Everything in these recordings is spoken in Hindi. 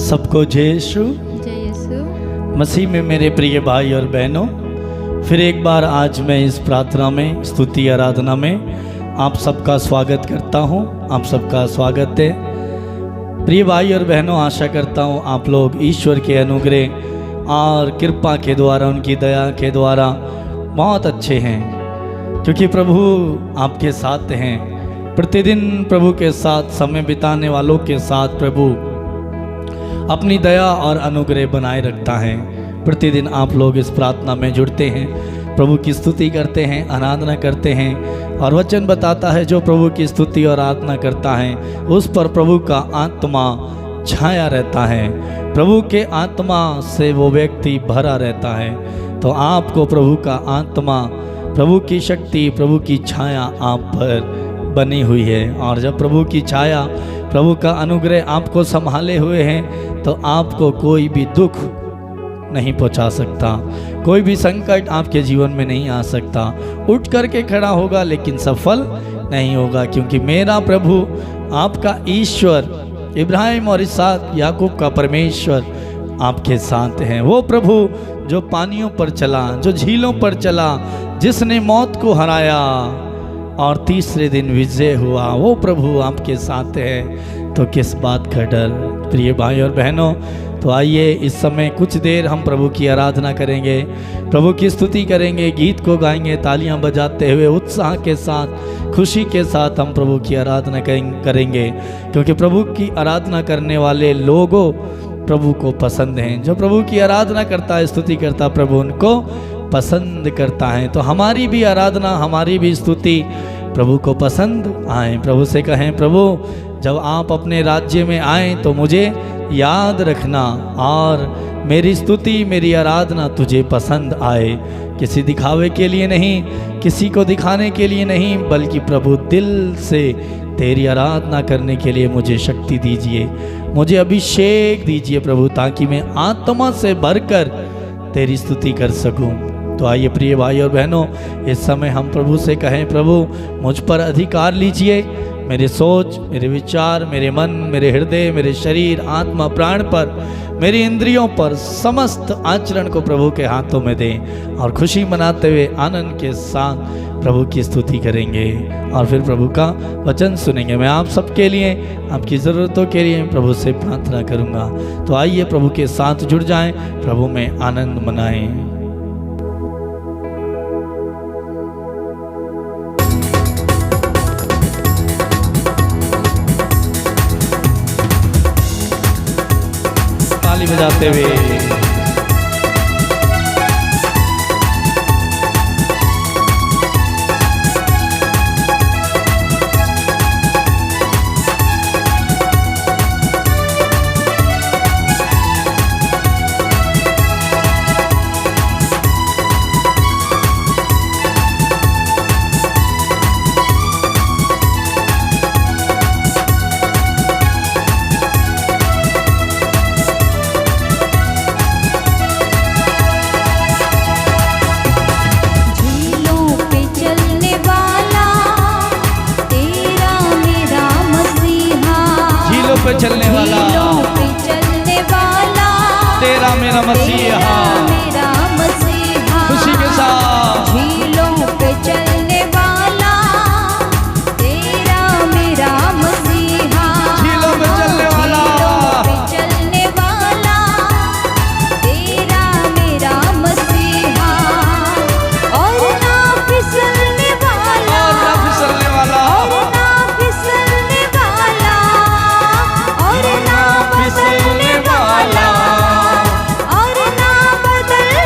सबको जय यीशु मसीह में मेरे प्रिय भाई और बहनों, फिर एक बार आज मैं इस प्रार्थना में, स्तुति आराधना में आप सबका स्वागत करता हूं। आप सबका स्वागत है प्रिय भाई और बहनों। आशा करता हूं आप लोग ईश्वर के अनुग्रह और कृपा के द्वारा, उनकी दया के द्वारा बहुत अच्छे हैं, क्योंकि प्रभु आपके साथ हैं। प्रतिदिन प्रभु के साथ समय बिताने वालों के साथ प्रभु अपनी दया और अनुग्रह बनाए रखता है। प्रतिदिन आप लोग इस प्रार्थना में जुड़ते हैं, प्रभु की स्तुति करते हैं, आराधना करते हैं, और वचन बताता है जो प्रभु की स्तुति और आराधना करता है उस पर प्रभु का आत्मा छाया रहता है, प्रभु के आत्मा से वो व्यक्ति भरा रहता है। तो आपको प्रभु का आत्मा, प्रभु की शक्ति, प्रभु की छाया आप पर बनी हुई है। और जब प्रभु की छाया, प्रभु का अनुग्रह आपको संभाले हुए हैं तो आपको कोई भी दुख नहीं पहुंचा सकता, कोई भी संकट आपके जीवन में नहीं आ सकता। उठ करके खड़ा होगा लेकिन सफल नहीं होगा, क्योंकि मेरा प्रभु, आपका ईश्वर, इब्राहिम और इसहाक याकूब का परमेश्वर आपके साथ हैं। वो प्रभु जो पानियों पर चला, जो झीलों पर चला, जिसने मौत को हराया और तीसरे दिन विजय हुआ, वो प्रभु आपके साथ है। तो किस बात का डर प्रिय भाई और बहनों। तो आइए इस समय कुछ देर हम प्रभु की आराधना करेंगे, प्रभु की स्तुति करेंगे, गीत को गाएंगे, तालियां बजाते हुए उत्साह के साथ, खुशी के साथ हम प्रभु की आराधना करेंगे, क्योंकि प्रभु की आराधना करने वाले लोगों प्रभु को पसंद हैं। जो प्रभु की आराधना करता है, स्तुति करता, प्रभु उनको पसंद करता है। तो हमारी भी आराधना, हमारी भी स्तुति प्रभु को पसंद आए। प्रभु से कहें, प्रभु जब आप अपने राज्य में आए तो मुझे याद रखना और मेरी स्तुति, मेरी आराधना तुझे पसंद आए। किसी दिखावे के लिए नहीं, किसी को दिखाने के लिए नहीं, बल्कि प्रभु दिल से तेरी आराधना करने के लिए मुझे शक्ति दीजिए, मुझे अभिषेक दीजिए प्रभु, ताकि मैं आत्मा से भरकर तेरी स्तुति कर सकूं। तो आइए प्रिय भाई और बहनों, इस समय हम प्रभु से कहें, प्रभु मुझ पर अधिकार लीजिए, मेरे सोच, मेरे विचार, मेरे मन, मेरे हृदय, मेरे शरीर, आत्मा, प्राण पर, मेरी इंद्रियों पर, समस्त आचरण को प्रभु के हाथों में दें और खुशी मनाते हुए आनंद के साथ प्रभु की स्तुति करेंगे और फिर प्रभु का वचन सुनेंगे। मैं आप सबके लिए, आपकी ज़रूरतों के लिए प्रभु से प्रार्थना करूंगा। तो आइए प्रभु के साथ जुड़ जाएं, प्रभु में आनंद मनाएं। ताली बजाते हुए चलने वाला, तेरा मेरा मसीहा, खुशी के साथ झीलों पे चलने वाला, तेरा मेरा मसीहा, झीलों पे चलने वाला, चलने वाला, तेरा मेरा मसीहा, और ना फिसलने वाला, और ना फिसलने वाला, और ना फिसलने वाला, और ना फिसलने वाला, और ना बदलने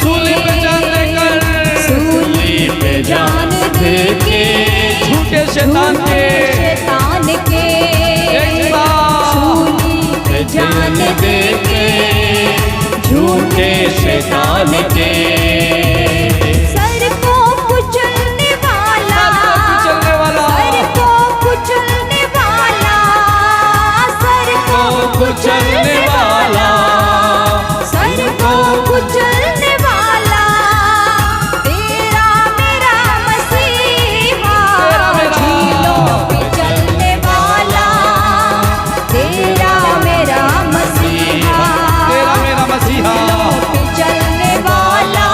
सूली पे जान देकर, सूली पे जान दे के झूठे शैतान के, शैतान के एक बार सूली पे जान दे के झूठे शैतान के, सर को कुचलने वाला, कुचलने वाला, सर को कुचलने वाला, सर को कुचलने वाला, सर को कुचलने वाला, तेरा मेरा मसीहा, झीलों पे चलने वाला, तेरा मेरा मसीहा, तेरा मेरा मसीहा, पे चलने वाला,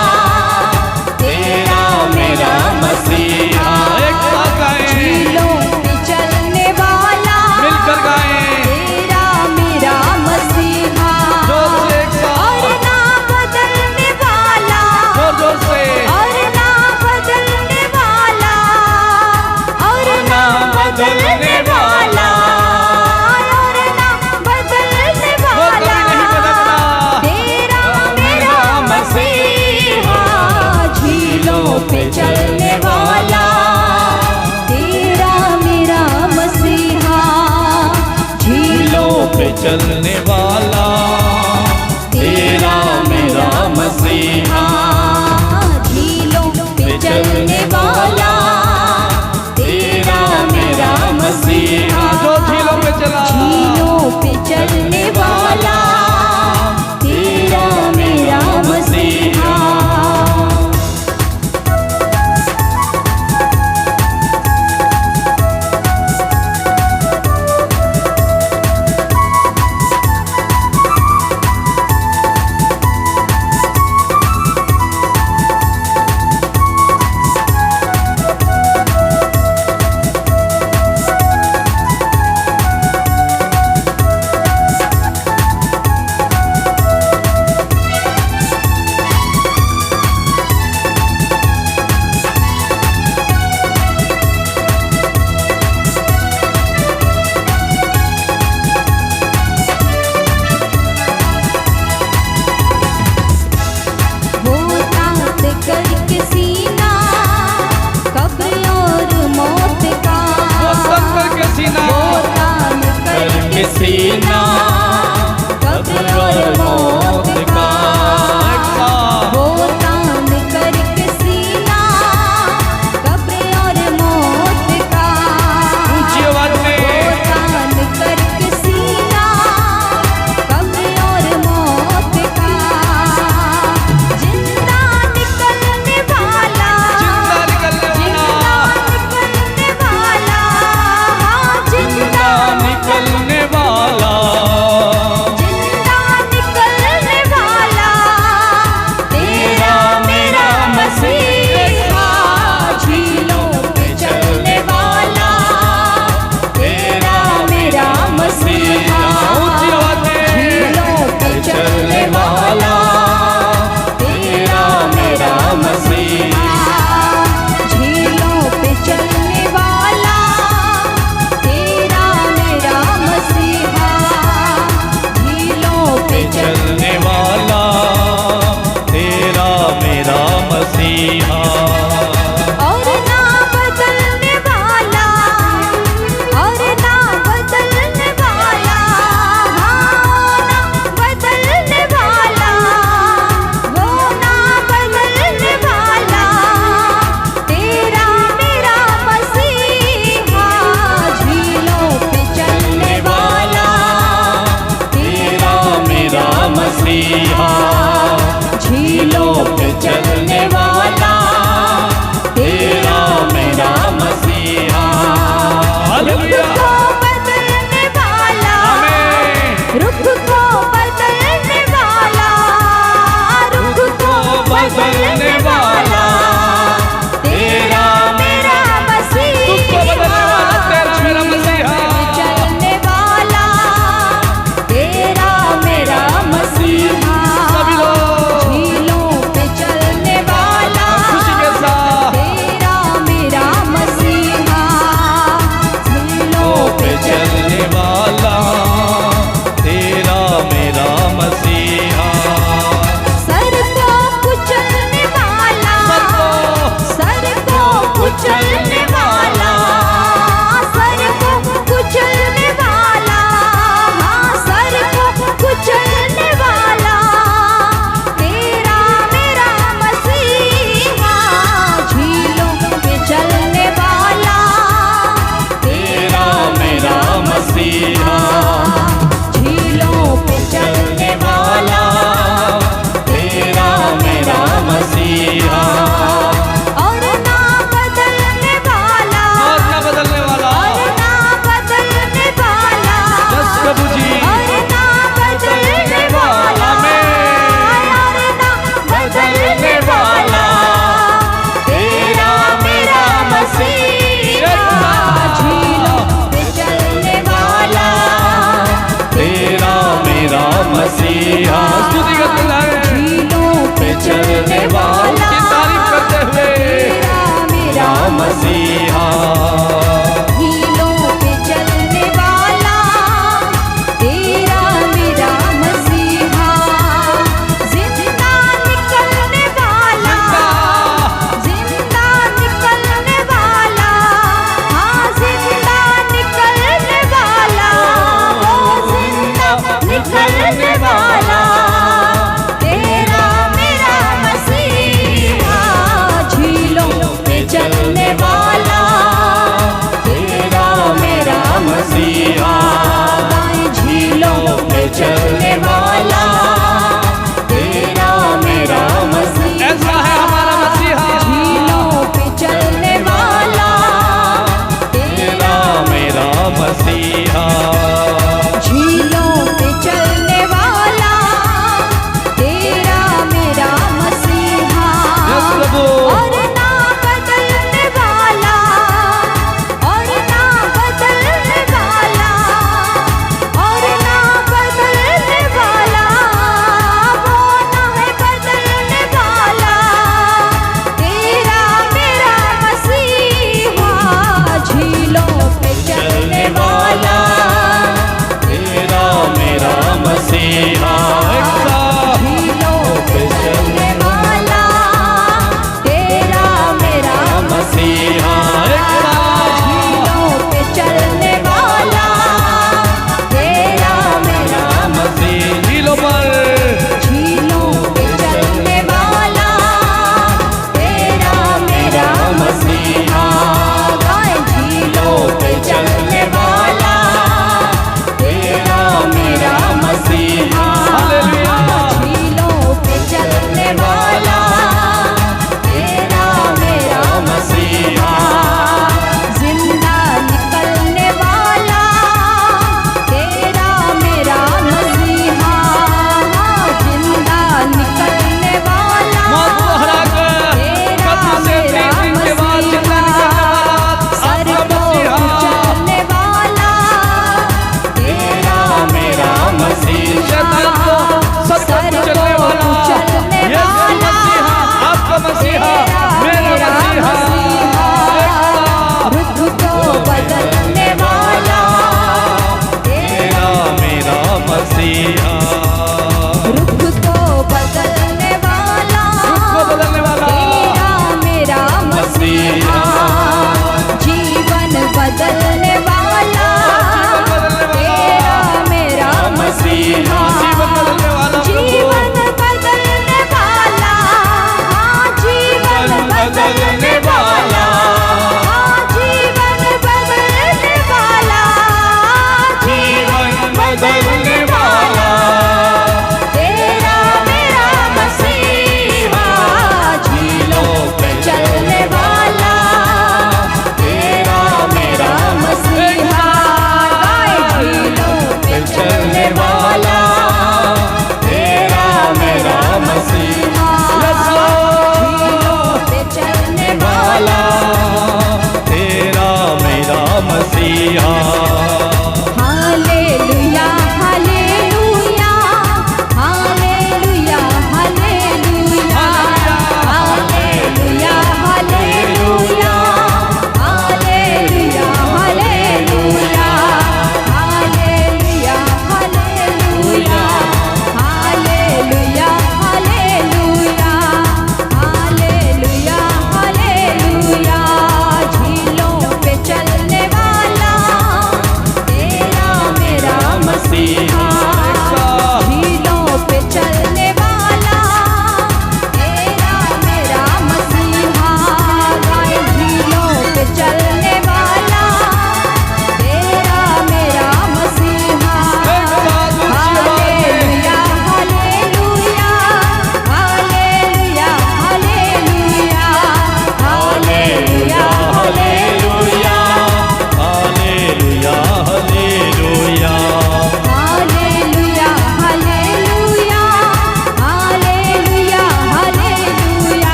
तेरा मेरा मसीहा, एक साथ गाएं, झीलों पे चलने वाला, मिलकर गाएं, तेरा मेरा मसीहा, जोर से एक और साथ, ना बदलने वाला, जोर जोर से, और ना बदलने वाला, और ना बदलने वाला, और ना बदलने वो वाला, कभी नहीं बदलता, तेरा मेरा मसीहा, झीलों पे चलने वाला, तेरा मेरा मसीहा, झीलों पे चलने वाला, तेरा मेरा मसीहा, झीलों पे चलने वाला, तेरा मेरा मसीहा, जो झीलों पे चला, झीलों पे चलने वाला, तेरा मेरा मसीहा। वो तात करके सीना कब्र और मौत का, वो सब करके सीना, वो तान करके सीना कब्र और मौत का, एक साथ, वो तान करके सीना कब्र और मौत का, ऊंची आवाज वो में, तान करके सीना कब्र और मौत का, जिंदा निकलने वाला, जिंदा निकलने वाला, जिंदा निकलने वाला, हाँ, जिंदा निकलने वाला, जिंदा निकलने वाला, तेरा मेरा मसीहा, झीलों पे चलने वाला, तेरा मेरा मसीहा, ऊंची आवाज में, झीलों पे चलने वाला, तेरा मेरा मसीहा, झीलों पे चलने वाला, तेरा मेरा मसीहा, झीलों पे चलने वाला, तेरा मेरा मसीहा, और ना बदलने वाला, और ना बदलने वाला, हाँ, ना बदलने वाला, वो ना बदलने वाला, तेरा मेरा मसीहा, झीलों पे चलने वाला, तेरा मेरा मसीहा, झीलों पे चलने वाला, तेरा मेरा मसीहा, रुख हालेलुया, को बदलने वाला, आमीन, रुख को बदलने वाला, रुख को बदलने वाला, तेरा मेरा तुझको बदलने वाला, तेरा मेरा मसीहा, चलने वाला, तेरा मेरा मसीहा, सभी लोग झीलों पे चलने वाला, खुशी के साथ, तेरा मेरा मसीहा, झीलों पे चलने वाला, तेरा मेरा मसीहा, सर को कुछ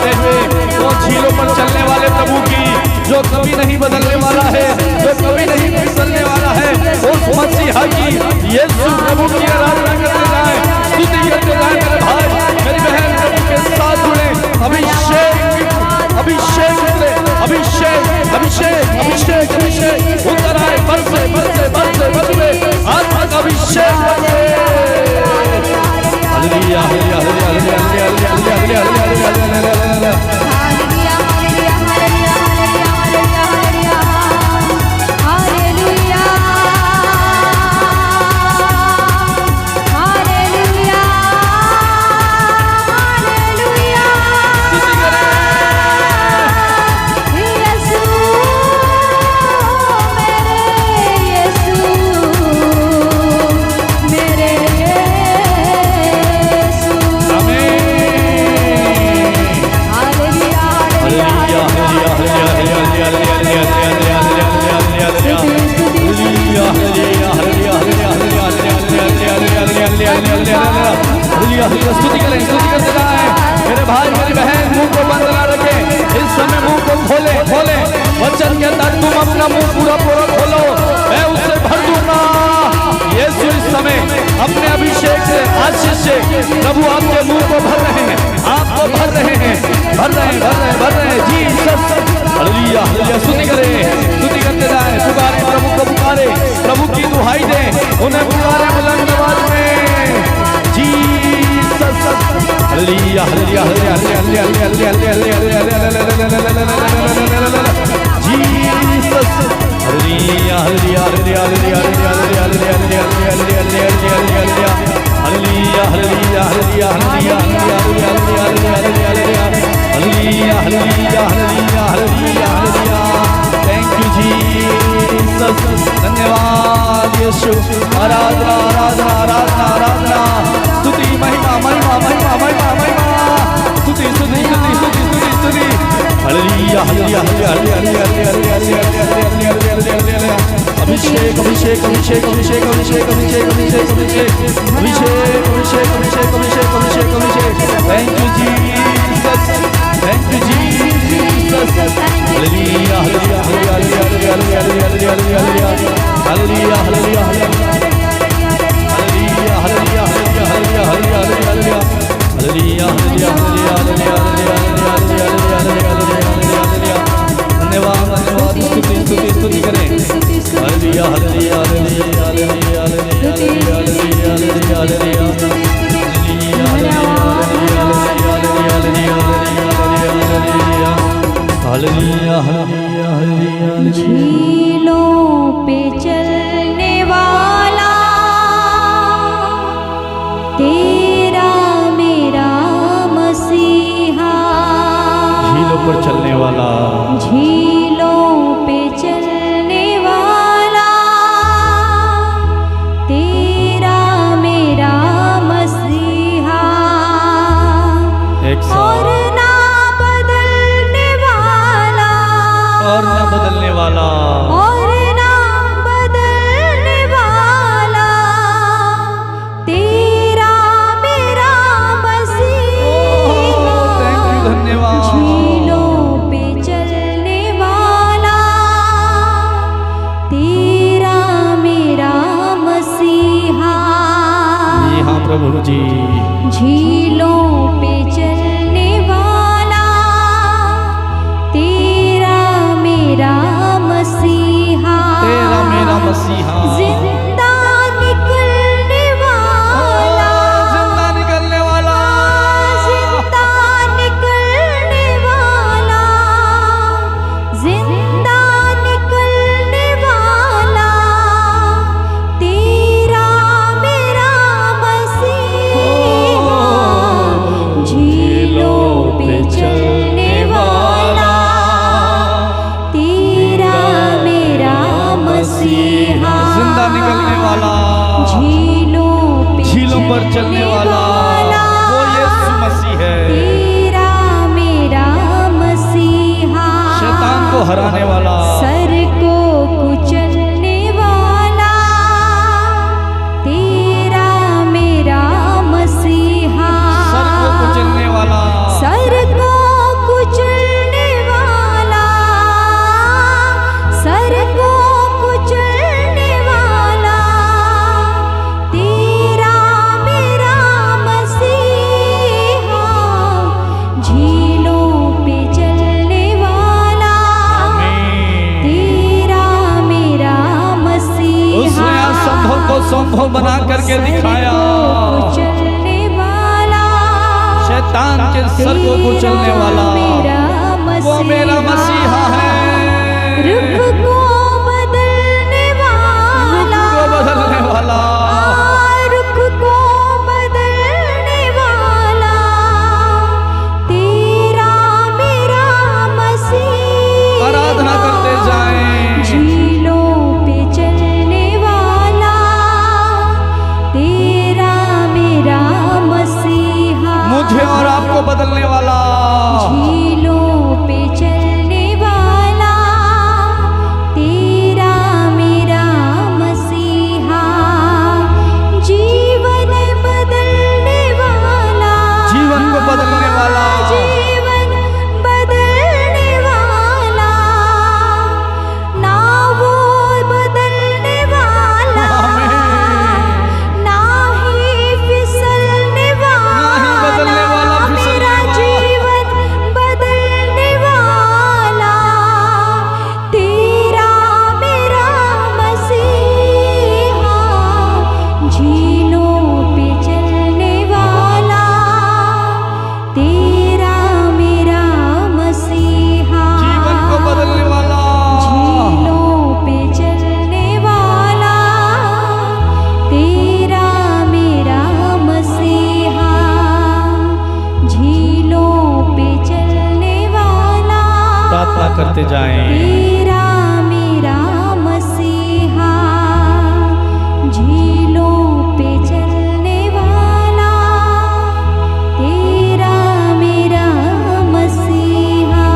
करते हुए वो झीलों पर चलने वाले प्रभु की, जो कभी नहीं बदलने वाला है, जो कभी नहीं फिसलने वाला है, उस मसीहा की, यीशु प्रभु की आराधना करते जाए, स्तुति करते जाए। मेरे भाई मेरी बहन प्रभु के साथ जुड़े। अभिषेक अभिषेक अभिषेक अभिषेक अभिषेक अभिषेक उतर आए, बरसे बरसे बरसे बरसे आत्मा का अभिषेक बरसे। Hallelujah hallelujah hallelujah hallelujah hallelujah hallelujah hallelujah स्तुति करें, स्तुति करते जाएं। मेरे भाई मेरी बहन मुंह को बंद ना रखे, इस समय मुंह को खोले खोले। वचन के अंदर तुम अपना मुंह पूरा पूरा खोलो, मैं उससे भर दूंगा। यीशु इस समय अपने अभिषेक से, आशीष से प्रभु आपके मुंह को भर रहे हैं, आपको भर रहे हैं, भर रहे हैं, भर रहे हैं, भर रहे हैं। Jesus hallelujah hallelujah. स्तुति करें, स्तुति करते जाएं। पुकारे प्रभु को, पुकारे प्रभु की दुहाई दे, उन्हें पुकारे बुलंद आवाज में। Jesus hallelujah hallelujah hallelujah hallelujah Jesus hallelujah hallelujah hallelujah hallelujah hallelujah hallelujah hallelujah. Thank you Jesus, धन्यवाद यीशु। आराधना आराधना आराधना आराधना, स्तुति महिमा महिमा महिमा महिमा महिमा, स्तुति स्तुति स्तुति स्तुति स्तुति स्तुति। Hallelujah hallelujah hallelujah hallelujah. Abhishek Abhishek Abhishek Abhishek Abhishek Abhishek Abhishek Abhishek Abhishek Abhishek Abhishek Abhishek Abhishek Abhishek. Thank you Jesus, thank you Jesus. Hallelujah hallelujah hallelujah hallelujah hallelujah hallelujah hallelujah hallelujah hallelujah hallelujah hallelujah hallelujah hallelujah. धन्यवाद धन्यवाद, स्तुति स्तुति स्तुति करें। Hallelujah hallelujah hallelujah hallelujah hallelujah hallelujah hallelujah hallelujah. झीलों पे चलने वाला तेरा मेरा मसीहा, झीलों पर चलने वाला, झीलों पे चलने वाला तेरा मेरा मसीहा, एक साथ और ना बदलने वाला, और ना बदलने वाला तेरा मेरा मसीहा। थैंक यू, धन्यवाद। झीलों पे चलने वाला तेरा मेरा मसीहा। जी हाँ प्रभु जी। झीलों पे चलने वाला तेरा मेरा मसीहा, तेरा मेरा मसीहा। जिंदा निकलने वाला, जिंदा निकलने वाला, जिंदा निकलने वाला, जिंदा निकलने वाला तेरा मेरा मसीहा। झीलों पे चलने वाला तेरा मेरा मसीहा, जिंदा निकलने वाला, झीलों पर चलने वाला वो यीशु मसीह है। तेरा मेरा मसीहा, शैतान को हराने वाला, सर को कुचलने वाला तेरा मेरा मसीहा, सर को कुचलने वाला, सर को को बना करके दिखाया, कुचलने वाला, शैतान के सर को कुचलने वाला वो मेरा मसीहा है। रुख को बदलने वाला, रुख को बदलने वाला, रुख को बदलने वाला, तेरा मेरा मसीहा। आराधना करते जाएं। झीलों पे चलने वाला, तेरा मेरा मसीहा। मुझे और आपको बदलने वाला, झीलों पे चलने वाला, तेरा मेरा मसीहा। जीवन बदलने वाला, जीवन को बदलने वाला, जीवन बदलने वाला, ना वो बदलने वाला, ना ही फिसलने वाला, ना ही बदलने वाला, फिसलने मेरा वाला। जीवन बदलने वाला, तेरा मेरा मसीहा। झीलों पे चलने वाला, तेरा मेरा मसीहा। जीवन को बदलने वाला, झीलों पे चलने वाला, तेरा मेरा मसीहा। झीलों पे चलने वाला, प्रार्थना करते जाएं। तेरा मेरा मसीहा। झीलों पे चलने वाला, तेरा मेरा मसीहा।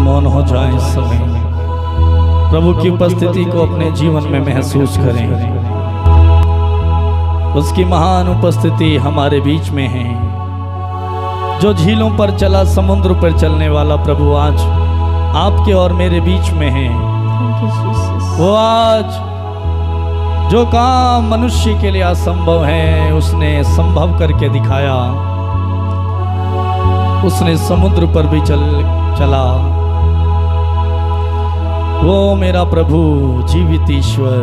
मौन हो जाए इस समय, प्रभु की उपस्थिति को अपने जीवन में महसूस करें। उसकी महान उपस्थिति हमारे बीच में है। जो झीलों पर चला, समुद्र पर चलने वाला प्रभु आज आपके और मेरे बीच में है। वो आज जो काम मनुष्य के लिए असंभव है, उसने संभव करके दिखाया। उसने समुद्र पर भी चला। वो मेरा प्रभु जीवित ईश्वर,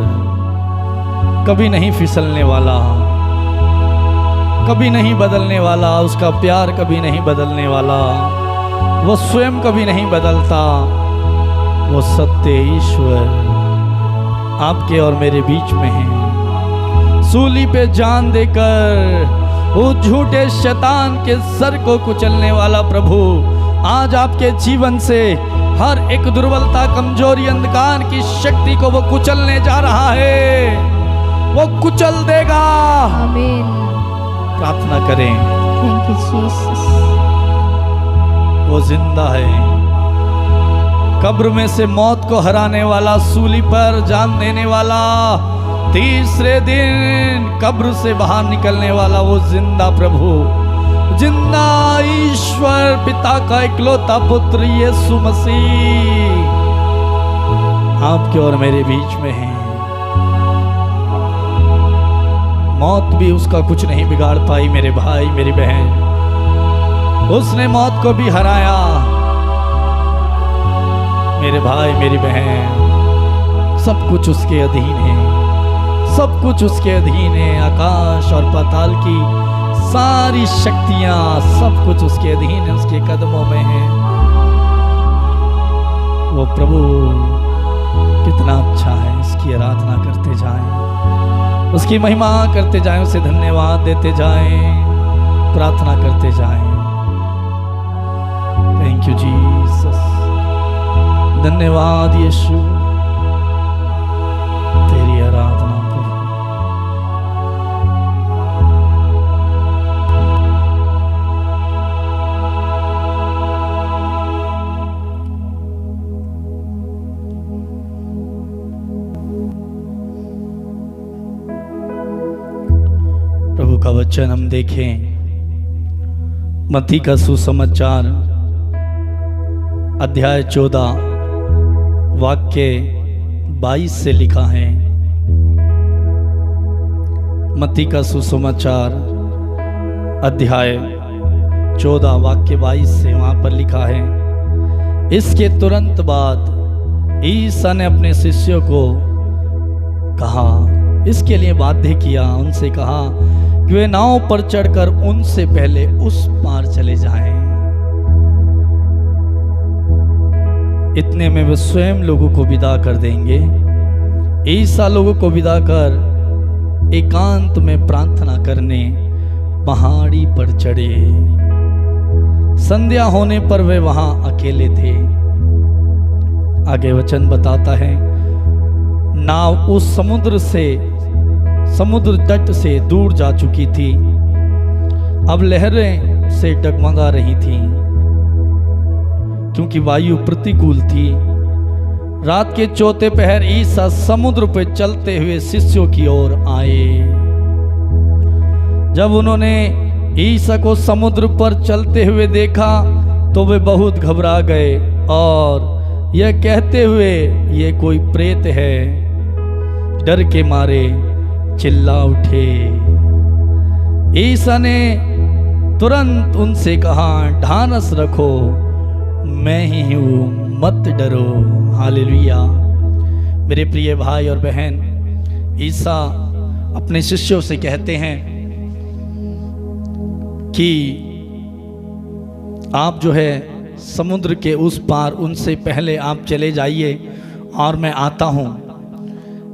कभी नहीं फिसलने वाला, कभी नहीं बदलने वाला। उसका प्यार कभी नहीं बदलने वाला। वो स्वयं कभी नहीं बदलता। वो सत्य ईश्वर आपके और मेरे बीच में है। सूली पे जान देकर वो झूठे शैतान के सर को कुचलने वाला प्रभु आज आपके जीवन से हर एक दुर्बलता, कमजोरी, अंधकार की शक्ति को वो कुचलने जा रहा है। वो कुचल देगा। आमीन। प्रार्थना करें। Thank you Jesus. वो जिंदा है। कब्र में से मौत को हराने वाला, सूली पर जान देने वाला, तीसरे दिन कब्र से बाहर निकलने वाला वो जिंदा प्रभु, जिंदा ईश्वर, पिता का इकलौता पुत्र यीशु मसीह आपके और मेरे बीच में है। मौत भी उसका कुछ नहीं बिगाड़ पाई। मेरे भाई, मेरी बहन, उसने मौत को भी हराया। मेरे भाई, मेरी बहन, सब कुछ उसके अधीन है। सब कुछ उसके अधीन है। आकाश और पाताल की सारी शक्तियां, सब कुछ उसके अधीन है, उसके कदमों में है। वो प्रभु कितना अच्छा है। इसकी आराधना करते जाएं, उसकी महिमा करते जाएं, उसे धन्यवाद देते जाएं, प्रार्थना करते जाएं। Thank you Jesus. धन्यवाद यीशु, तेरी आराधना प्रभु। प्रभु का वचन हम देखें। मत्ती का सुसमाचार अध्याय 14 वाक्य 22 से लिखा है। मत्ती का सुसमाचार अध्याय 14 वाक्य 22 से वहाँ पर लिखा है, इसके तुरंत बाद ईसा ने अपने शिष्यों को कहा, इसके लिए बाध्य किया, उनसे कहा कि वे नाव पर चढ़कर उनसे पहले उस पार चले जाएं। इतने में वे स्वयं लोगों को विदा कर देंगे। ईसा लोगों को विदा कर एकांत में प्रार्थना करने पहाड़ी पर चढ़े। संध्या होने पर वे वहां अकेले थे। आगे वचन बताता है, नाव उस समुद्र तट से दूर जा चुकी थी, अब लहरें से डगमगा रही थी क्योंकि वायु प्रतिकूल थी। रात के चौथे पहर ईसा समुद्र पर चलते हुए शिष्यों की ओर आए। जब उन्होंने ईसा को समुद्र पर चलते हुए देखा तो वे बहुत घबरा गए और यह कहते हुए ये कोई प्रेत है, डर के मारे चिल्ला उठे। ईसा ने तुरंत उनसे कहा, ढानस रखो, मैं ही हूं, मत डरो। हालेलुया। मेरे प्रिय भाई और बहन, ईसा अपने शिष्यों से कहते हैं कि आप जो है समुद्र के उस पार, उनसे पहले आप चले जाइए और मैं आता हूं।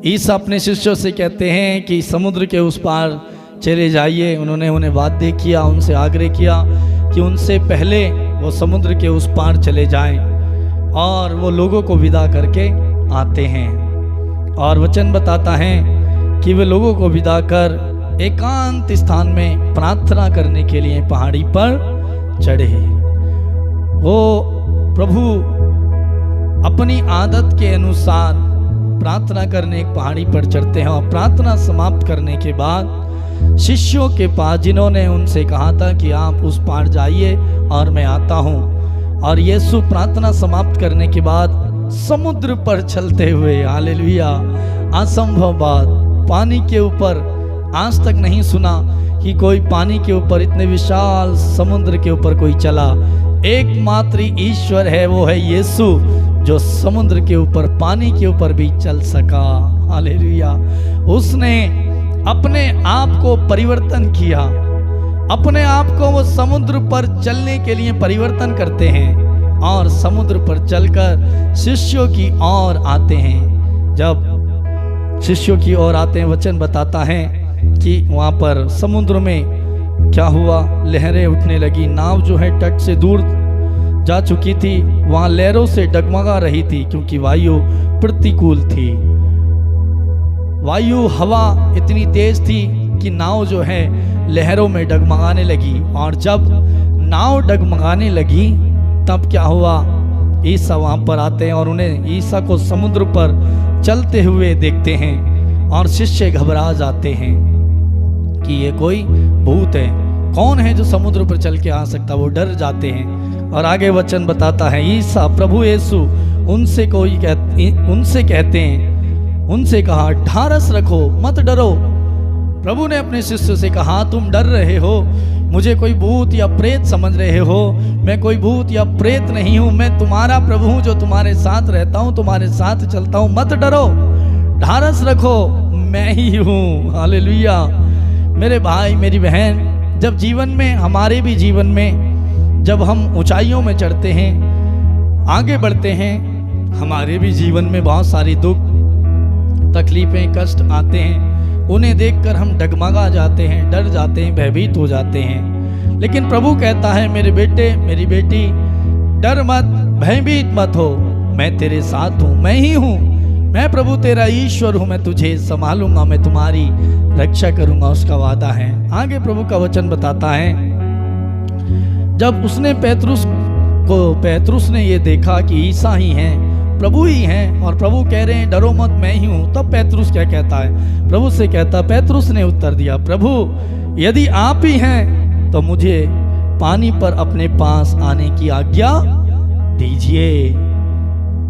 ईसा अपने शिष्यों से कहते हैं कि समुद्र के उस पार चले जाइए। उन्होंने उन्हें वादे किया, उनसे आग्रह किया कि उनसे पहले वो समुद्र के उस पार चले जाएं और वो लोगों को विदा करके आते हैं। और वचन बताता है कि वे लोगों को विदा कर एकांत स्थान में प्रार्थना करने के लिए पहाड़ी पर चढ़े। वो प्रभु अपनी आदत के अनुसार प्रार्थना करने एक पहाड़ी पर चढ़ते हैं और प्रार्थना समाप्त करने के बाद शिष्यों के पास, जिन्होंने उनसे कहा था कि आप उस पार जाइए और मैं आता हूं, और यीशु प्रार्थना समाप्त करने के बाद समुद्र पर चलते हुए, हालेलुया, असंभव बात, पानी के ऊपर आज तक नहीं सुना कि कोई पानी के ऊपर, इतने विशाल समुद्र के ऊपर कोई चला। एकमात्र ईश्वर है, वो है यीशु, जो समुद्र के ऊपर, पानी के ऊपर भी चल सका। हालेलुया। उसने अपने आप को परिवर्तन किया, अपने आप को वो समुद्र पर चलने के लिए परिवर्तन करते हैं और समुद्र पर चलकर शिष्यों की ओर आते हैं। जब शिष्यों की ओर आते हैं, वचन बताता है कि वहाँ पर समुद्र में क्या हुआ, लहरें उठने लगी। नाव जो है तट से दूर जा चुकी थी, वहाँ लहरों से डगमगा रही थी क्योंकि वायु प्रतिकूल थी। वायु, हवा इतनी तेज थी कि नाव जो है लहरों में डगमगाने लगी। और जब नाव डगमगाने लगी तब क्या हुआ, ईसा वहाँ पर आते हैं और उन्हें ईसा को समुद्र पर चलते हुए देखते हैं और शिष्य घबरा जाते हैं कि ये कोई भूत है, कौन है जो समुद्र पर चल के आ सकता, वो डर जाते हैं। और आगे वचन बताता है, ईसा प्रभु यीशु उनसे कहते हैं, उनसे कहा, ढारस रखो, मत डरो। प्रभु ने अपने शिष्य से कहा, तुम डर रहे हो, मुझे कोई भूत या प्रेत समझ रहे हो, मैं कोई भूत या प्रेत नहीं हूं, मैं तुम्हारा प्रभु हूं जो तुम्हारे साथ रहता हूं, तुम्हारे साथ चलता हूं, मत डरो, ढारस रखो, मैं ही हूं। हालेलुया। मेरे भाई, मेरी बहन, जब जीवन में, हमारे भी जीवन में, जब हम ऊंचाइयों में चढ़ते हैं, आगे बढ़ते हैं, हमारे भी जीवन में बहुत सारी दुख, तकलीफें, कष्ट आते हैं। उन्हें देखकर हम डगमगा जाते हैं, डर जाते हैं, भयभीत हो जाते हैं। लेकिन प्रभु कहता है, मेरे बेटे, मेरी बेटी, डर मत, भयभीत मत हो, मैं तेरे साथ हूँ, मैं ही हूँ, मैं प्रभु तेरा ईश्वर हूँ, मैं तुझे संभालूंगा, मैं तुम्हारी रक्षा करूंगा, उसका वादा है। आगे प्रभु का वचन बताता है, जब उसने पेतरुस ने ये देखा कि ईसा ही हैं, प्रभु ही हैं, और प्रभु कह रहे हैं डरो मत, मैं ही हूं, तब पेतरुस क्या कहता है, प्रभु से कहता, पेतरुस ने उत्तर दिया, प्रभु यदि आप ही हैं तो मुझे पानी पर अपने पास आने की आज्ञा दीजिए।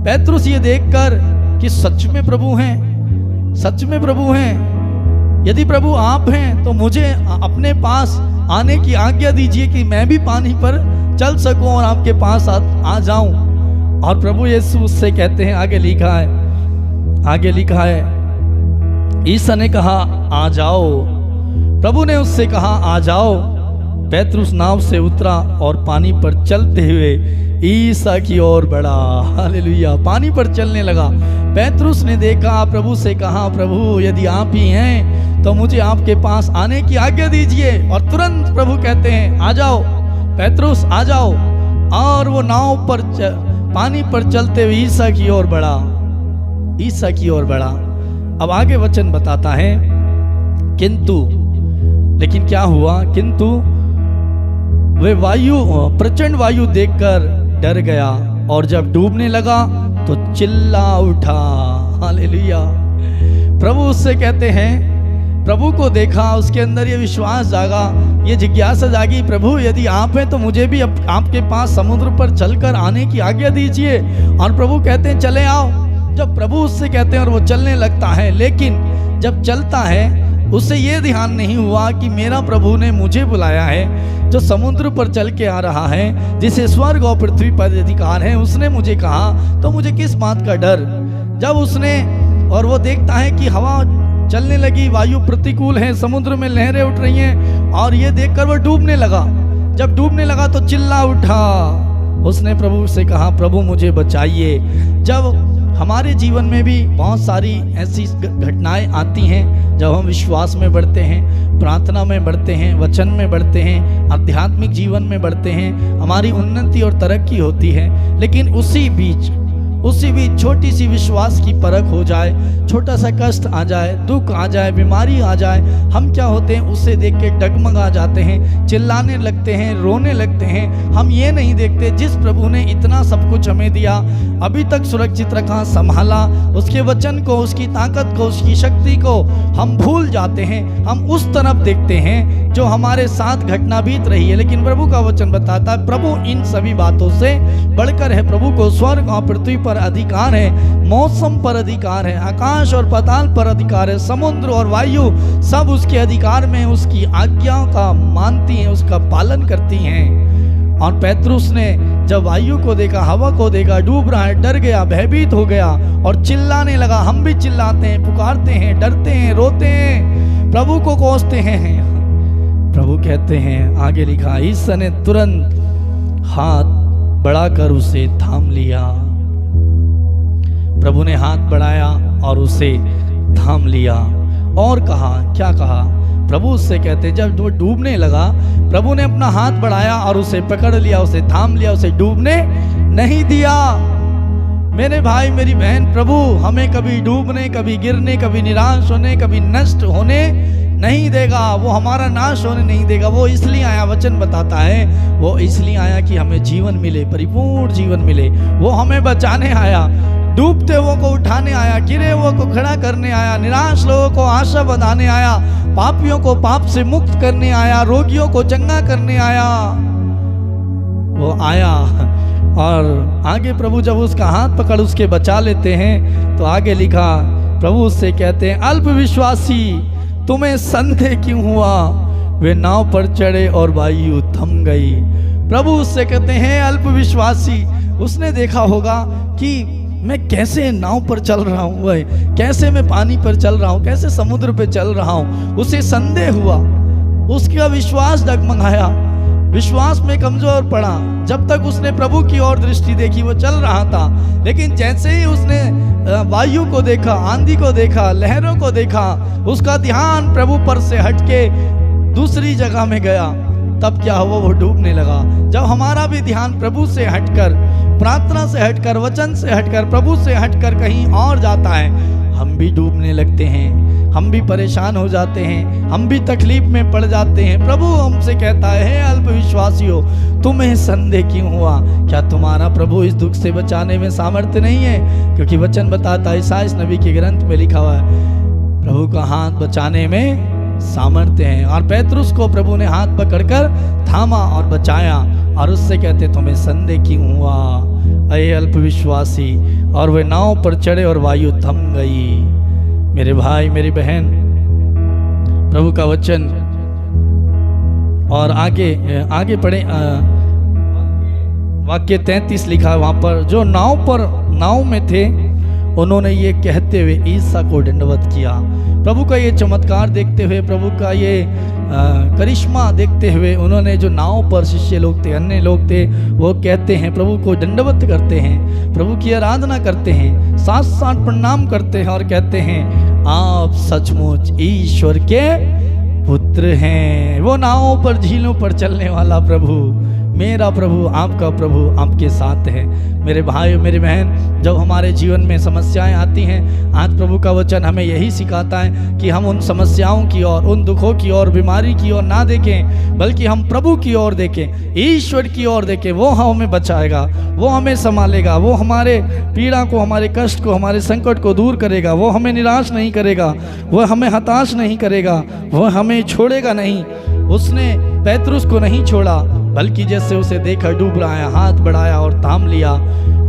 पेतरुस ये देखकर कि सच में प्रभु हैं, सच में प्रभु हैं, यदि प्रभु आप हैं तो मुझे अपने पास आने की आज्ञा दीजिए कि मैं भी पानी पर चल सकूं और आपके पास आ जाऊं। और प्रभु यीशु उससे कहते हैं, आगे लिखा है ईसा ने कहा आ जाओ। प्रभु ने उससे कहा आ जाओ। पेतरुस नाव से उतरा और पानी पर चलते हुए ईसा की ओर बढ़ा। हालेलुया, पानी पर चलने लगा। पेतरुस ने देखा, प्रभु से कहा, प्रभु यदि आप ही हैं तो मुझे आपके पास आने की आज्ञा दीजिए। और तुरंत प्रभु कहते हैं आ जाओ पेतरुस, आ जाओ। और वो नाव पर पानी पर चलते हुए ईसा की ओर बढ़ा। अब आगे वचन बताता है, लेकिन क्या हुआ, किंतु वे प्रचंड वायु देखकर डर गया और जब डूबने लगा तो चिल्ला उठा। हालेलुया। प्रभु उससे कहते हैं, प्रभु को देखा, उसके अंदर ये विश्वास जागा, ये जिज्ञासा जागी, प्रभु यदि आप हैं तो मुझे भी आपके पास समुद्र पर चलकर आने की आज्ञा दीजिए। और प्रभु कहते हैं चले आओ। जब प्रभु उससे कहते हैं और वो चलने लगता है, लेकिन जब चलता है उससे ये ध्यान नहीं हुआ कि मेरा प्रभु ने मुझे बुलाया है, जो समुद्र पर चल के आ रहा है, जिसे स्वर्ग और पृथ्वी पर अधिकार है, उसने मुझे कहा तो मुझे किस बात का डर। जब उसने और वो देखता है कि हवा चलने लगी, वायु प्रतिकूल है, समुद्र में लहरें उठ रही हैं, और ये देखकर वो डूबने लगा। जब डूबने लगा तो चिल्ला उठा। उसने प्रभु से कहा, प्रभु मुझे बचाइए। जब हमारे जीवन में भी बहुत सारी ऐसी घटनाएं आती हैं, जब हम विश्वास में बढ़ते हैं, प्रार्थना में बढ़ते हैं, वचन में बढ़ते हैं, आध्यात्मिक जीवन में बढ़ते हैं, हमारी उन्नति और तरक्की होती है, लेकिन उसी बीच छोटी सी विश्वास की परख हो जाए, छोटा सा कष्ट आ जाए, दुख आ जाए, बीमारी आ जाए, हम क्या होते हैं, उसे देख के डगमगा जाते हैं, चिल्लाने लगते हैं, रोने लगते हैं। हम ये नहीं देखते जिस प्रभु ने इतना सब कुछ हमें दिया, अभी तक सुरक्षित रखा, संभाला, उसके वचन को, उसकी ताकत को, उसकी शक्ति को हम भूल जाते हैं। हम उस तरफ देखते हैं जो हमारे साथ घटना बीत रही है, लेकिन प्रभु का वचन बताता है प्रभु इन सभी बातों से बढ़कर है। प्रभु को स्वर्ग और पृथ्वी पर अधिकार है, मौसम पर अधिकार है, आकाश और पाताल पर अधिकार है, समुद्र और वायु सब उसके अधिकार में, उसकी आज्ञा का मानती हैं, उसका पालन करती हैं। और पेतरुस ने जब वायु को देखा, हवा को देखा, डूब रहा है, डर गया, भयभीत हो गया और चिल्लाने लगा। हम भी चिल्लाते हैं, पुकारते हैं, डरते हैं, रोते हैं, प्रभु को कोसते हैं। प्रभु कहते हैं, आगे लिखा, ईसा ने तुरंत हाथ बढ़ाकर उसे थाम लिया। प्रभु ने हाथ बढ़ाया और उसे थाम लिया और कहा, क्या कहा? प्रभु उससे कहते, जब वो डूबने लगा, प्रभु ने अपना हाथ बढ़ाया और उसे पकड़ लिया, उसे थाम लिया, उसे डूबने नहीं दिया। मेरे भाई, मेरी बहन, प्रभु हमें कभी डूबने, कभी गिरने, कभी निराश होने, कभी नष्ट होने नहीं देगा। वो हमारा नाश होने नहीं देगा। वो इसलिए आया, वचन बताता है, वो इसलिए आया कि हमें जीवन मिले, परिपूर्ण जीवन मिले। वो हमें बचाने आया, डूबते हुओं को उठाने आया, गिरे हुओं को खड़ा करने आया, निराश लोगों को आशा बंधाने आया, पापियों को पाप से मुक्त करने आया, रोगियों को चंगा करने आया। वो आया और आगे प्रभु जब उसका हाथ पकड़ उसके बचा लेते हैं, तो आगे लिखा, प्रभु उससे कहते हैं, अल्प विश्वासी, तुम्हें संदेह क्यों हुआ? वे नाव पर चढ़े और वायु थम गई। प्रभु उससे कहते हैं, अल्प विश्वासी। उसने देखा होगा कि मैं कैसे नाव पर चल रहा हूँ, कैसे मैं पानी पर चल रहा हूँ, कैसे समुद्र पे चल रहा हूँ। उसे संदेह हुआ, उसका विश्वास डगमगाया, विश्वास में कमजोर पड़ा। जब तक उसने प्रभु की ओर दृष्टि देखी, वो चल रहा था, लेकिन जैसे ही उसने वायु को देखा, आंधी को देखा, लहरों को देखा, उसका ध्यान प्रभु पर से हटके दूसरी जगह में गया। तब क्या हुआ? वो डूबने लगा। जब हमारा भी ध्यान प्रभु से हटकर, प्रार्थना से हटकर, वचन से हटकर, प्रभु से हटकर कहीं और जाता है, हम भी डूबने लगते हैं, हम भी परेशान हो जाते हैं, हम भी तकलीफ में पड़ जाते हैं। प्रभु हमसे कहता है, अल्प विश्वासियों, तुम्हें संदेह क्यों हुआ? क्या तुम्हारा प्रभु इस दुख से बचाने में सामर्थ्य नहीं है? क्योंकि वचन बताता है, ईसाइया नबी के ग्रंथ में लिखा हुआ है, प्रभु का हाथ बचाने में सामर्थ्य है। और पेतरुस को प्रभु ने हाथ पकड़कर थामा और बचाया और उससे कहते, तुम्हें संदेह क्यों हुआ, अये अल्प विश्वासी? और वे नाव पर चढ़े और वायु थम गई। मेरे भाई, मेरी बहन, प्रभु का वचन और आगे पढ़े, वाक्य 33 लिखा है वहाँ पर, जो नाव में थे उन्होंने ये कहते हुए ईसा को दंडवत किया। प्रभु का ये चमत्कार देखते हुए, प्रभु का ये करिश्मा देखते हुए, उन्होंने जो नाव पर शिष्य लोग थे, अन्य लोग थे, वो कहते हैं प्रभु को दंडवत करते हैं, प्रभु की आराधना करते हैं, साथ साथ प्रणाम करते हैं और कहते हैं आप सचमुच ईश्वर के पुत्र हैं। वो नावों पर, झीलों पर चलने वाला प्रभु, मेरा प्रभु, आपका प्रभु आपके साथ है। मेरे भाई मेरी बहन, जब हमारे जीवन में समस्याएं आती हैं, आज प्रभु का वचन हमें यही सिखाता है कि हम उन समस्याओं की ओर, उन दुखों की ओर, बीमारी की ओर ना देखें, बल्कि हम प्रभु की ओर देखें, ईश्वर की ओर देखें। वो हमें बचाएगा, वो हमें संभालेगा, वो हमारे पीड़ा को, हमारे कष्ट को, हमारे संकट को दूर करेगा, वो हमें निराश नहीं करेगा, वो हमें हताश नहीं करेगा, वो हमें छोड़ेगा नहीं। उसने पैतरुस को नहीं छोड़ा, बल्कि जैसे उसे देखा डूब रहा है, हाथ बढ़ाया और थाम लिया।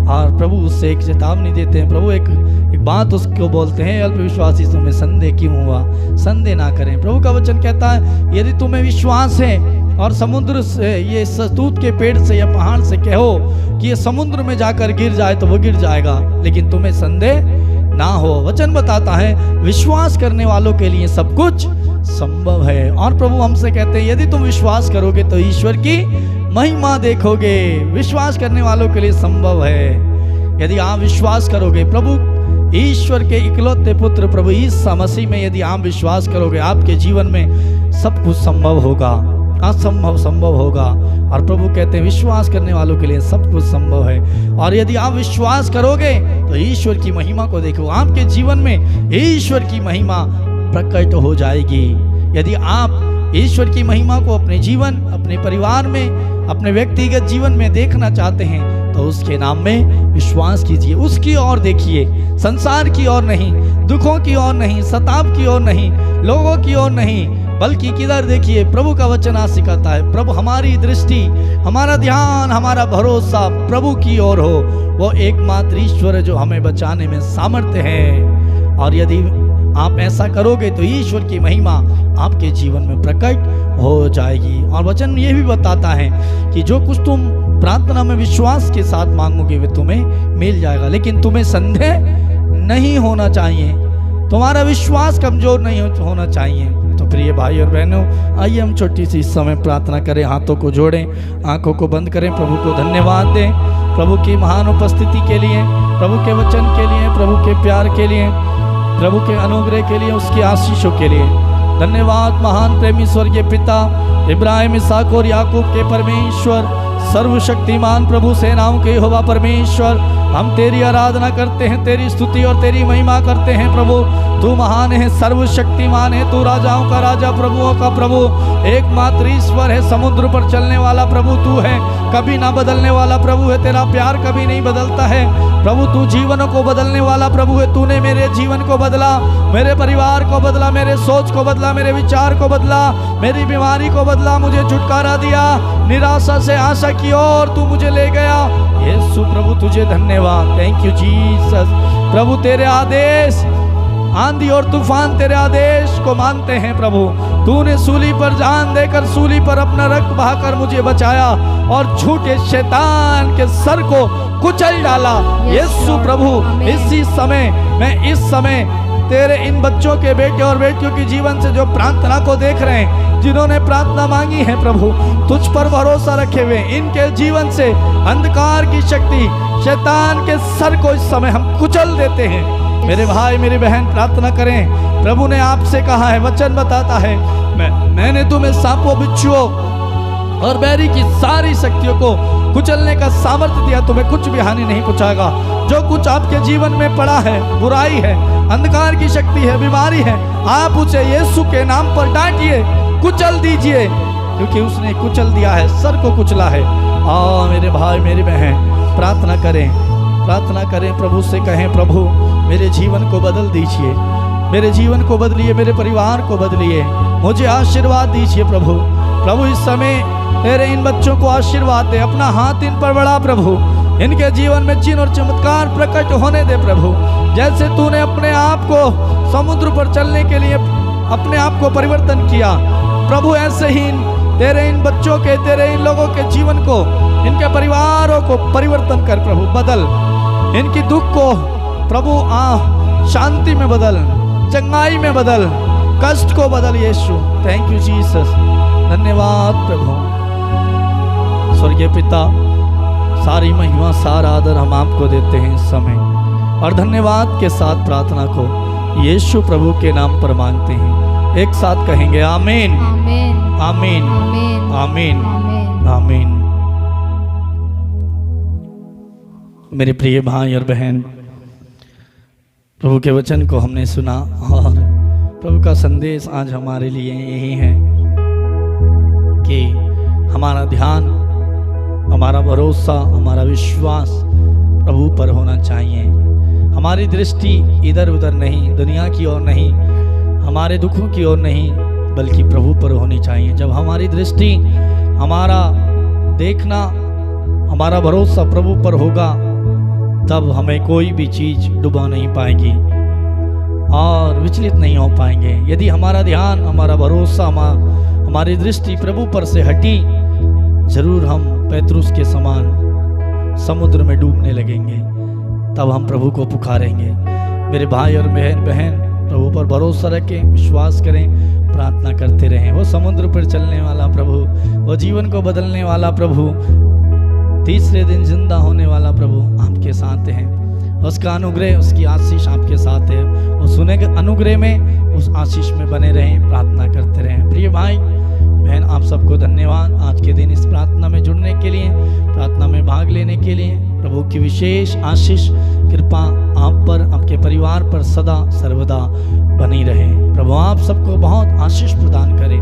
और प्रभु उससे एक चेतावनी देते हैं, प्रभु एक बात उसको बोलते हैं, अल्पविश्वासी तुम्हें संदेह क्यों हुआ, संदेह ना करें। प्रभु का वचन कहता है यदि तुम्हें विश्वास है और समुद्र से, ये सतूत के पेड़ से या पहाड़ से कहो कि ये समुद्र में जाकर गिर जाए तो वो गिर जाएगा, लेकिन तुम्हें संदेह ना हो। वचन बताता है विश्वास करने वालों के लिए सब कुछ संभव है। और प्रभु हमसे कहते हैं यदि तुम विश्वास करोगे तो ईश्वर की महिमा देखोगे। विश्वास करने वालों के लिए संभव है। यदि आप विश्वास करोगे, प्रभु ईश्वर के इकलौते पुत्र प्रभु यीशु मसीह में यदि आप विश्वास करोगे, आपके जीवन में सब कुछ संभव होगा, असंभव संभव होगा। और प्रभु कहते हैं विश्वास करने वालों के लिए सब कुछ संभव है। और यदि आप विश्वास करोगे तो ईश्वर की महिमा को देखो, आपके जीवन में ईश्वर की महिमा प्रकट हो जाएगी। यदि आप ईश्वर की महिमा को अपने जीवन, अपने परिवार में, अपने व्यक्तिगत जीवन में देखना चाहते हैं तो उसके नाम में विश्वास कीजिए, उसकी ओर देखिए, संसार की ओर नहीं, दुखों की ओर नहीं, सताव की ओर नहीं, लोगों की ओर नहीं, बल्कि किधर देखिए, प्रभु का वचन आज सिखाता है प्रभु हमारी दृष्टि, हमारा ध्यान, हमारा भरोसा प्रभु की ओर हो। वो एकमात्र ईश्वर है जो हमें बचाने में सामर्थ्य है। और यदि आप ऐसा करोगे तो ईश्वर की महिमा आपके जीवन में प्रकट हो जाएगी। और वचन ये भी बताता है कि जो कुछ तुम प्रार्थना में विश्वास के साथ मांगोगे वे तुम्हें मिल जाएगा, लेकिन तुम्हें संदेह नहीं होना चाहिए, तुम्हारा विश्वास कमजोर नहीं होना चाहिए। तो प्रिय भाई और बहनों, आइए हम छोटी सी इस समय प्रार्थना करें, हाथों को जोड़ें, आंखों को बंद करें, प्रभु को धन्यवाद दें, प्रभु की महान उपस्थिति के लिए, प्रभु के वचन के लिए, प्रभु के प्यार के लिए, प्रभु के अनुग्रह के लिए, उसकी आशीषों के लिए धन्यवाद। महान प्रेमी स्वर्गीय पिता, इब्राहिम, इसहाक और याकूब के परमेश्वर, सर्वशक्तिमान प्रभु सेनाओं के यहोवा परमेश्वर, हम तेरी आराधना करते हैं, तेरी स्तुति और तेरी महिमा करते हैं। प्रभु तू महान है, सर्वशक्तिमान है, तू राजाओं का राजा, प्रभुओं का प्रभु, एकमात्र ईश्वर है, समुद्र पर चलने वाला प्रभु तू है, कभी ना बदलने वाला प्रभु है, तेरा प्यार कभी नहीं बदलता है। प्रभु तू जीवनों को बदलने वाला प्रभु है, तूने मेरे जीवन को बदला, मेरे परिवार को बदला, मेरे सोच को बदला, मेरे विचार को बदला, मेरी बीमारी को बदला, मुझे छुटकारा दिया, निराशा से आशा की ओर तू मुझे ले गया। यीशु प्रभु तुझे धन्यवाद, थैंक यू जीसस। प्रभु तेरे आदेश, आंधी और तूफान तेरे आदेश को मानते हैं। प्रभु तूने सूली पर जान देकर, सूली पर अपना रक्त बहाकर मुझे बचाया और झूठे शैतान के सर को कुचल डाला। यीशु प्रभु इसी समय, मैं इस समय तेरे इन बच्चों के बेटे और बेटियों के जीवन से जो प्रार्थना को देख रहे हैं, जिन्होंने प्रार्थना मांगी है प्रभु, तुझ पर भरोसा रखे हुए, इनके जीवन से अंधकार की शक्ति, शैतान के सर को इस समय हम कुचल देते हैं। मेरे भाई मेरी बहन प्रार्थना करें। प्रभु ने आपसे कहा है, वचन बताता है, मैंने तुम्हें सांपों, बिच्छुओं और बैरी की सारी शक्तियों को कुचलने का सामर्थ्य दिया, तुम्हें कुछ भी हानि नहीं पहुंचाएगा। जो कुछ आपके जीवन में पड़ा है, बुराई है, अंधकार की शक्ति है, बीमारी है, आप उसे यीशु के नाम पर डांटिए, कुचल दीजिए, क्योंकि उसने कुचल दिया है, सर को कुचला है। मेरे भाई मेरी बहन प्रार्थना करें, प्रार्थना करें, प्रभु से कहें, प्रभु मेरे जीवन को बदल दीजिए, मेरे जीवन को बदलिए, मेरे परिवार को बदलिए, मुझे आशीर्वाद दीजिए। प्रभु प्रभु इस समय तेरे इन बच्चों को आशीर्वाद दे, अपना हाथ इन पर बढ़ा प्रभु, इनके जीवन में चिन्ह और चमत्कार प्रकट होने दे प्रभु। जैसे तूने अपने आप को समुद्र पर चलने के लिए अपने आप को परिवर्तन किया प्रभु, ऐसे ही तेरे इन बच्चों के, तेरे इन लोगों के जीवन को, इनके परिवारों को परिवर्तन कर प्रभु, बदल इनकी दुख को प्रभु शांति में बदल, चंगाई में बदल, कष्ट को बदल यीशु। थैंक यू जीसस, धन्यवाद प्रभु। स्वर्गीय पिता, सारी महिमा सारा आदर हम आपको देते हैं इस समय, और धन्यवाद के साथ प्रार्थना को यीशु प्रभु के नाम पर मांगते हैं। एक साथ कहेंगे आमीन, आमीन, आमीन, आमीन, आमीन, आमीन। आमीन। मेरे प्रिय भाई और बहन, प्रभु के वचन को हमने सुना, और प्रभु का संदेश आज हमारे लिए यही है कि हमारा ध्यान, हमारा भरोसा, हमारा विश्वास प्रभु पर होना चाहिए। हमारी दृष्टि इधर उधर नहीं, दुनिया की ओर नहीं, हमारे दुखों की ओर नहीं, बल्कि प्रभु पर होनी चाहिए। जब हमारी दृष्टि, हमारा देखना, हमारा भरोसा प्रभु पर होगा, तब हमें कोई भी चीज़ डुबा नहीं पाएगी और विचलित नहीं हो पाएंगे। यदि हमारा ध्यान, हमारा भरोसा, हमारी दृष्टि प्रभु पर से हटी, जरूर हम पैतरुस के समान समुद्र में डूबने लगेंगे। तब हम प्रभु को पुकारेंगे। मेरे भाई और बहन, प्रभु पर भरोसा रखें, विश्वास करें, प्रार्थना करते रहें। वो समुद्र पर चलने वाला प्रभु, वो जीवन को बदलने वाला प्रभु, तीसरे दिन जिंदा होने वाला प्रभु आपके साथ है। उसका अनुग्रह, उसकी आशीष आपके साथ है। उस अनुग्रह में, उस आशीष में बने रहें, प्रार्थना करते रहें। प्रिय भाई बहन, आप सबको धन्यवाद आज के दिन इस प्रार्थना में जुड़ने के लिए, प्रार्थना में भाग लेने के लिए। प्रभु की विशेष आशीष, कृपा आप पर, आपके परिवार पर सदा सर्वदा बनी रहे। प्रभु आप सबको बहुत आशीष प्रदान करे।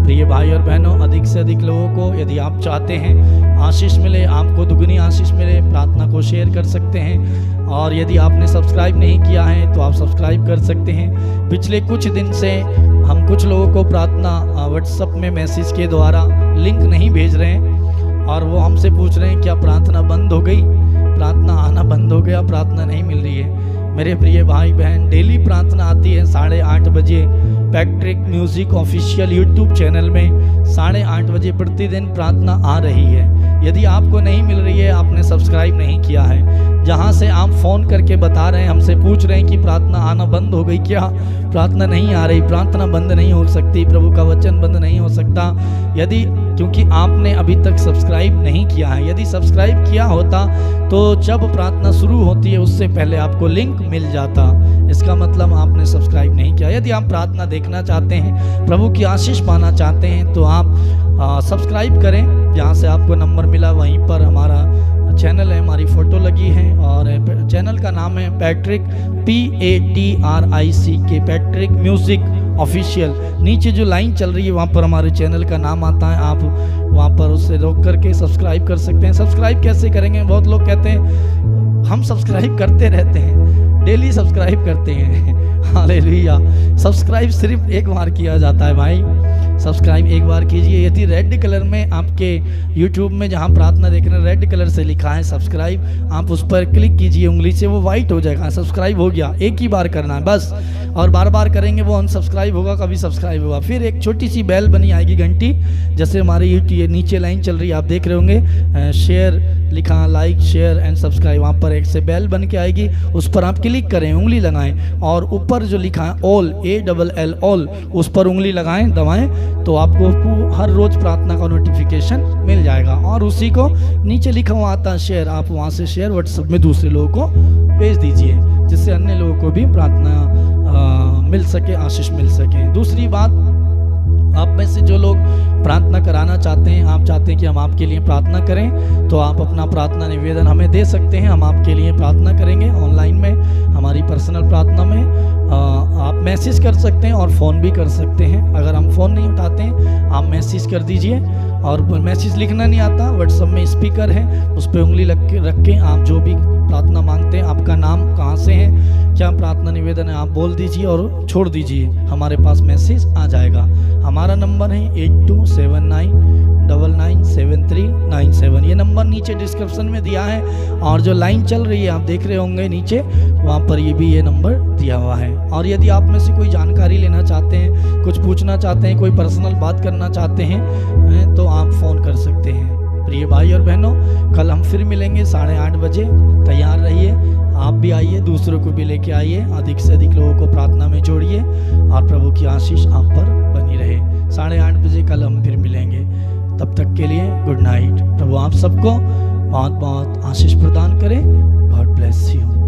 प्रिय भाई और बहनों, अधिक से अधिक लोगों को, यदि आप चाहते हैं आशीष मिले, आपको दुगनी आशीष मिले, प्रार्थना को शेयर कर सकते हैं। और यदि आपने सब्सक्राइब नहीं किया है तो आप सब्सक्राइब कर सकते हैं। पिछले कुछ दिन से हम कुछ लोगों को प्रार्थना व्हाट्सएप में मैसेज के द्वारा लिंक नहीं भेज रहे हैं, और वो हमसे पूछ रहे हैं क्या प्रार्थना बंद हो गई, प्रार्थना आना बंद हो गया, प्रार्थना नहीं मिल रही है। मेरे प्रिय भाई बहन, डेली प्रार्थना आती है 8:30 बजे Patrick music official YouTube channel में 8:30 बजे प्रतिदिन प्रार्थना आ रही है। यदि आपको नहीं मिल रही है, आपने सब्सक्राइब नहीं किया है, जहां से आप फ़ोन करके बता रहे हैं, हमसे पूछ रहे हैं कि प्रार्थना आना बंद हो गई क्या, प्रार्थना नहीं आ रही, प्रार्थना बंद नहीं हो सकती, प्रभु का वचन बंद नहीं हो सकता, यदि क्योंकि आपने अभी तक सब्सक्राइब नहीं किया है। यदि सब्सक्राइब किया होता तो जब प्रार्थना शुरू होती है उससे पहले आपको लिंक मिल जाता। इसका मतलब आपने सब्सक्राइब नहीं किया। यदि आप प्रार्थना देखना चाहते हैं, प्रभु की आशीष पाना चाहते हैं, तो आप सब्सक्राइब करें। जहाँ से आपको नंबर मिला वहीं पर हमारा चैनल है, हमारी फ़ोटो लगी है, और चैनल का नाम है Patrick PATRIC Patrick music official. नीचे जो लाइन चल रही है वहाँ पर हमारे चैनल का नाम आता है, आप वहाँ पर उससे रोक करके सब्सक्राइब कर सकते हैं। सब्सक्राइब कैसे करेंगे? बहुत लोग कहते हैं हम सब्सक्राइब करते रहते हैं, डेली सब्सक्राइब करते हैं। हालेलुया। सब्सक्राइब सिर्फ एक बार किया जाता है भाई, सब्सक्राइब एक बार कीजिए। यदि रेड कलर में आपके यूट्यूब में जहाँ प्रार्थना देख रहे हैं रेड कलर से लिखा है सब्सक्राइब, आप उस पर क्लिक कीजिए उंगली से, वो वाइट हो जाएगा, सब्सक्राइब हो गया। एक ही बार करना है बस, और बार बार करेंगे वो अनसब्सक्राइब होगा, कभी सब्सक्राइब होगा। फिर एक छोटी सी बेल बनी आएगी घंटी, जैसे हमारे यूट्यूब नीचे लाइन चल रही है आप देख रहे होंगे, शेयर लिखा, लाइक शेयर एंड सब्सक्राइब, वहाँ पर एक से बेल बन के आएगी, उस पर आप क्लिक करें, उंगली लगाएं, और ऊपर जो लिखा है ऑल ALL ऑल, उस पर उंगली लगाएं, दबाएं, तो आपको हर रोज़ प्रार्थना का नोटिफिकेशन मिल जाएगा। और उसी को नीचे लिखा हुआ आता है शेयर, आप वहाँ से शेयर व्हाट्सएप में दूसरे लोगों को भेज दीजिए, जिससे अन्य लोगों को भी प्रार्थना मिल सके, आशीष मिल सके। दूसरी बात, आप में से जो लोग प्रार्थना कराना चाहते हैं, आप चाहते हैं कि हम आपके लिए प्रार्थना करें, तो आप अपना प्रार्थना निवेदन हमें दे सकते हैं, हम आपके लिए प्रार्थना करेंगे ऑनलाइन में, हमारी पर्सनल प्रार्थना में। आप मैसेज कर सकते हैं और फ़ोन भी कर सकते हैं। अगर हम फ़ोन नहीं उठाते हैं, आप मैसेज कर दीजिए, और मैसेज लिखना नहीं आता, व्हाट्सएप में स्पीकर है, उस पर उंगली रख के आप जो भी प्रार्थना मांगते हैं, आपका नाम, कहाँ से है, क्या प्रार्थना निवेदन है, आप बोल दीजिए और छोड़ दीजिए, हमारे पास मैसेज आ जाएगा। हमारा नंबर है 8279 997397। ये नंबर नीचे डिस्क्रिप्शन में दिया है, और जो लाइन चल रही है आप देख रहे होंगे नीचे, वहाँ पर ये भी ये नंबर दिया हुआ है। और यदि आप में से कोई जानकारी लेना चाहते हैं, कुछ पूछना चाहते हैं, कोई पर्सनल बात करना चाहते हैं, तो आप फ़ोन कर सकते हैं। प्रिय भाई और बहनों, कल हम फिर मिलेंगे 8:30 बजे। तैयार रहिए, आप भी आइए, दूसरों को भी लेके आइए, अधिक से अधिक लोगों को प्रार्थना में जोड़िए, और प्रभु की आशीष आप पर बनी रहे। 8:30 बजे कल हम फिर मिलेंगे। तब तक के लिए गुड नाइट। प्रभु आप सबको बहुत बहुत आशीष प्रदान करें। God bless you.